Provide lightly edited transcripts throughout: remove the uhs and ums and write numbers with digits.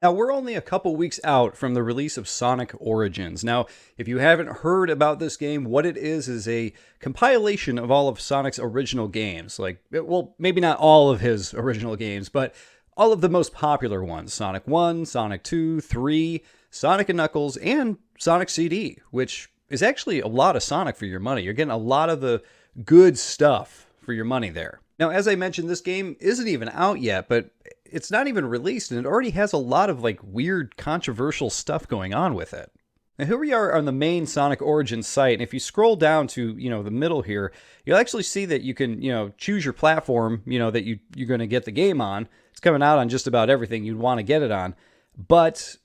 Now, we're only a couple weeks out from the release of Sonic Origins. Now, if you haven't heard about this game, what it is a compilation of all of Sonic's original games. Like, well, maybe not all of his original games, but all of the most popular ones: Sonic 1, Sonic 2, 3, Sonic and Knuckles, and Sonic CD, which is actually a lot of Sonic for your money. You're getting a lot of the good stuff for your money there. Now, as I mentioned, this game isn't even out yet, but it's not even released, and it already has a lot of like weird, controversial stuff going on with it. Now, here we are on the main Sonic Origins site, and if you scroll down to the middle here, you'll actually see that you can choose your platform that you're going to get the game on. It's coming out on just about everything you'd want to get it on, but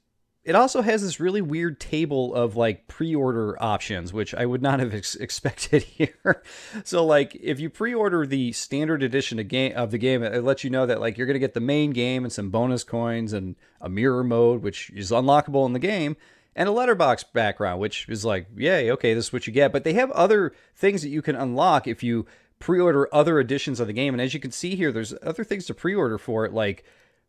it also has this really weird table of like pre-order options, which I would not have expected here. So like if you pre-order the standard edition of the game, it lets you know that like you're going to get the main game and some bonus coins and a mirror mode, which is unlockable in the game, and a letterbox background, which is like, yay, okay, this is what you get. But they have other things that you can unlock if you pre-order other editions of the game. And as you can see here, there's other things to pre-order for it, like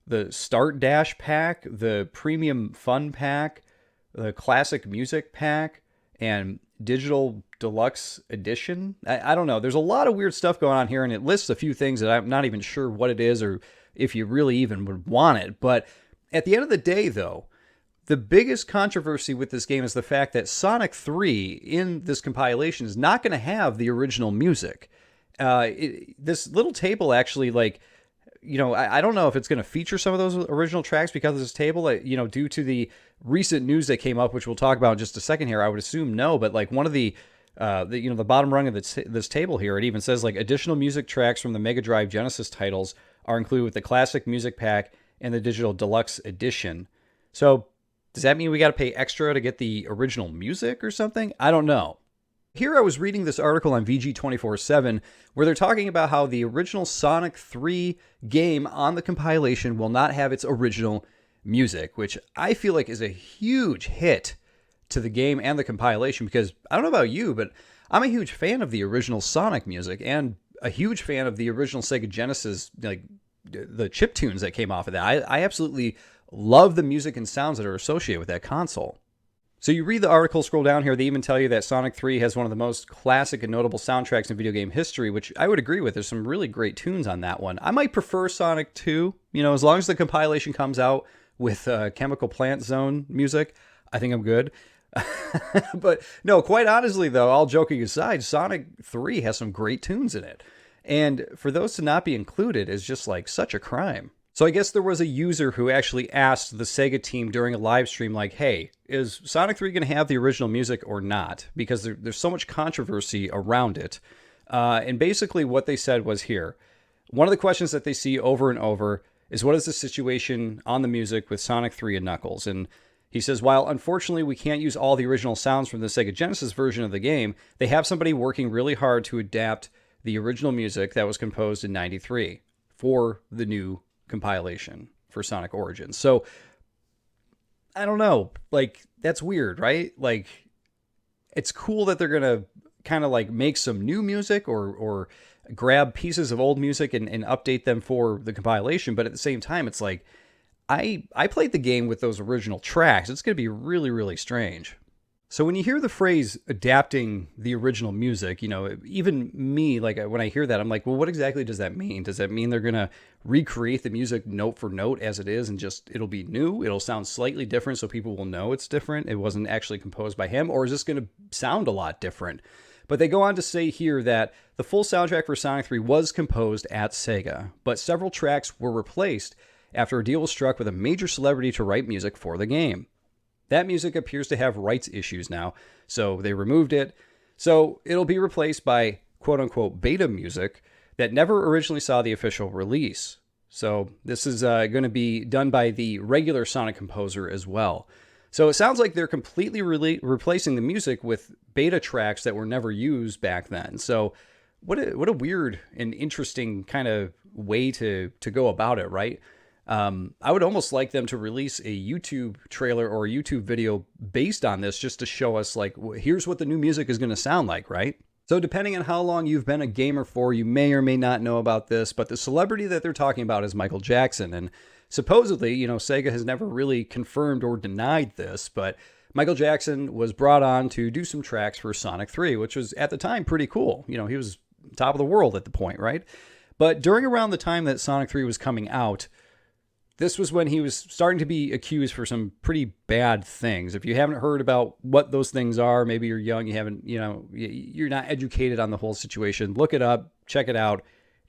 the Start Dash pack, the Premium Fun pack, the Classic Music pack, and Digital Deluxe Edition. I don't know. There's a lot of weird stuff going on here, and it lists a few things that I'm not even sure what it is or if you really even would want it. But at the end of the day, though, the biggest controversy with this game is the fact that Sonic 3 in this compilation is not going to have the original music. This little table actually, like, I don't know if it's going to feature some of those original tracks because of this table, due to the recent news that came up, which we'll talk about in just a second here. I would assume no, but like one of the bottom rung of this table here, it even says like additional music tracks from the Mega Drive Genesis titles are included with the Classic Music Pack and the Digital Deluxe Edition. So does that mean we got to pay extra to get the original music or something? I don't know. Here I was reading this article on VG247 where they're talking about how the original Sonic 3 game on the compilation will not have its original music, which I feel like is a huge hit to the game and the compilation, because I don't know about you, but I'm a huge fan of the original Sonic music and a huge fan of the original Sega Genesis, like the chip tunes that came off of that. I absolutely love the music and sounds that are associated with that console. So you read the article, scroll down here, they even tell you that Sonic 3 has one of the most classic and notable soundtracks in video game history, which I would agree with. There's some really great tunes on that one. I might prefer Sonic 2, as long as the compilation comes out with Chemical Plant Zone music, I think I'm good. But no, quite honestly though, all joking aside, Sonic 3 has some great tunes in it. And for those to not be included is just like such a crime. So I guess there was a user who actually asked the Sega team during a live stream, like, hey, is Sonic 3 going to have the original music or not? Because there's so much controversy around it. And basically what they said was here. One of the questions that they see over and over is, what is the situation on the music with Sonic 3 and Knuckles? And he says, while unfortunately we can't use all the original sounds from the Sega Genesis version of the game, they have somebody working really hard to adapt the original music that was composed in '93 for the new compilation for Sonic Origins. So I don't know, like, that's weird, right? Like, it's cool that they're gonna kind of like make some new music or grab pieces of old music and update them for the compilation, but at the same time it's like I played the game with those original tracks. It's gonna be really, really strange. So when you hear the phrase adapting the original music, even me, like when I hear that, I'm like, well, what exactly does that mean? Does that mean they're going to recreate the music note for note as it is and just it'll be new? It'll sound slightly different so people will know it's different. It wasn't actually composed by him, or is this going to sound a lot different? But they go on to say here that the full soundtrack for Sonic 3 was composed at Sega, but several tracks were replaced after a deal was struck with a major celebrity to write music for the game. That music appears to have rights issues now, so they removed it. So it'll be replaced by quote-unquote beta music that never originally saw the official release. So this is going to be done by the regular Sonic composer as well. So it sounds like they're completely replacing the music with beta tracks that were never used back then. So what a weird and interesting kind of way to go about it, right? I would almost like them to release a YouTube trailer or a YouTube video based on this, just to show us like, here's what the new music is going to sound like, right? So depending on how long you've been a gamer for, you may or may not know about this, but the celebrity that they're talking about is Michael Jackson. And supposedly, Sega has never really confirmed or denied this, but Michael Jackson was brought on to do some tracks for Sonic 3, which was at the time pretty cool. He was top of the world at the point, right? But during around the time that Sonic 3 was coming out, this was when he was starting to be accused for some pretty bad things. If you haven't heard about what those things are, maybe you're young, you haven't, you're not educated on the whole situation, look it up, check it out.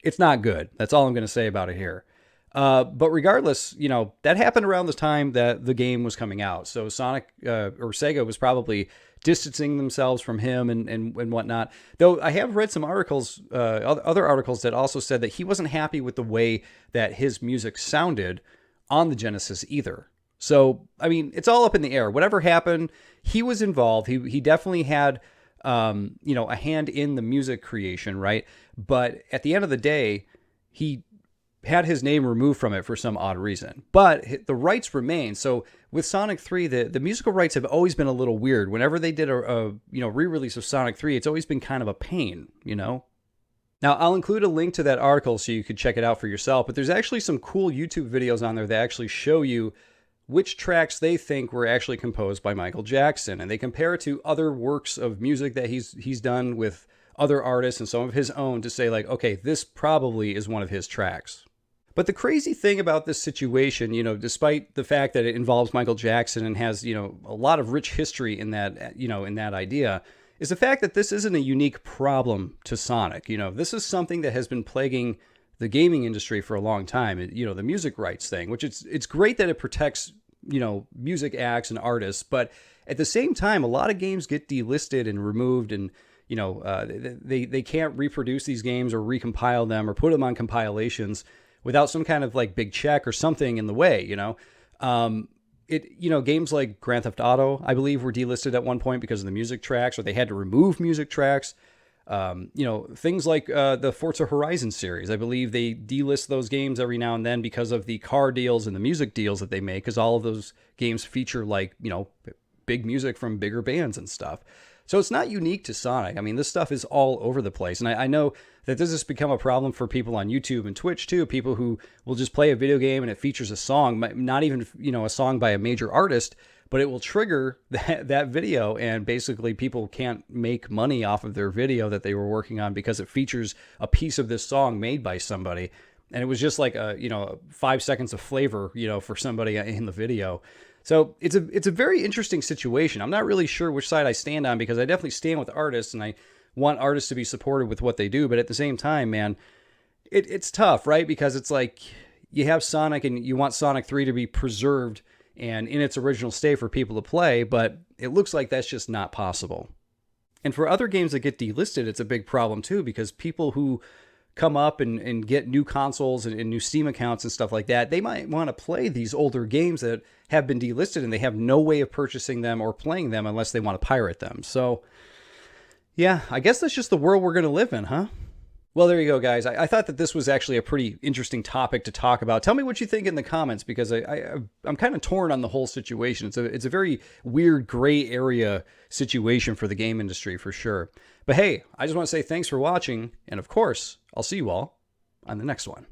It's not good. That's all I'm going to say about it here. But regardless, that happened around the time that the game was coming out. So Sonic or Sega was probably distancing themselves from him and whatnot. Though I have read some articles, other articles that also said that he wasn't happy with the way that his music sounded on the Genesis either. So, I mean, it's all up in the air. Whatever happened, he was involved. He definitely had, a hand in the music creation, right? But at the end of the day, he had his name removed from it for some odd reason. But the rights remain. So with Sonic 3, the musical rights have always been a little weird. Whenever they did a re-release of Sonic 3, it's always been kind of a pain, Now, I'll include a link to that article so you could check it out for yourself, but there's actually some cool YouTube videos on there that actually show you which tracks they think were actually composed by Michael Jackson, and they compare it to other works of music that he's done with other artists and some of his own to say, like, okay, this probably is one of his tracks. But the crazy thing about this situation, despite the fact that it involves Michael Jackson and has, a lot of rich history in that, in that idea, is the fact that this isn't a unique problem to Sonic. This is something that has been plaguing the gaming industry for a long time. The music rights thing, which it's great that it protects, music acts and artists, but at the same time, a lot of games get delisted and removed, and they can't reproduce these games or recompile them or put them on compilations without some kind of like big check or something in the way, games like Grand Theft Auto, I believe, were delisted at one point because of the music tracks, or they had to remove music tracks. Things like the Forza Horizon series, I believe they delist those games every now and then because of the car deals and the music deals that they make, because all of those games feature like, big music from bigger bands and stuff. So it's not unique to Sonic. I mean, this stuff is all over the place. And I know that this has become a problem for people on YouTube and Twitch too. People who will just play a video game and it features a song, not even, a song by a major artist, but it will trigger that video, and basically people can't make money off of their video that they were working on because it features a piece of this song made by somebody. And it was just like 5 seconds of flavor, for somebody in the video. So it's a very interesting situation. I'm not really sure which side I stand on, because I definitely stand with artists and I want artists to be supported with what they do. But at the same time, man, it's tough, right? Because it's like you have Sonic and you want Sonic 3 to be preserved and in its original state for people to play, but it looks like that's just not possible. And for other games that get delisted, it's a big problem too, because people who come up and get new consoles and new Steam accounts and stuff like that, they might want to play these older games that have been delisted, and they have no way of purchasing them or playing them unless they want to pirate them. So, yeah, I guess that's just the world we're going to live in, huh? Well, there you go, guys. I thought that this was actually a pretty interesting topic to talk about. Tell me what you think in the comments, because I'm kind of torn on the whole situation. It's a very weird gray area situation for the game industry, for sure. But hey, I just want to say thanks for watching, and of course, I'll see you all on the next one.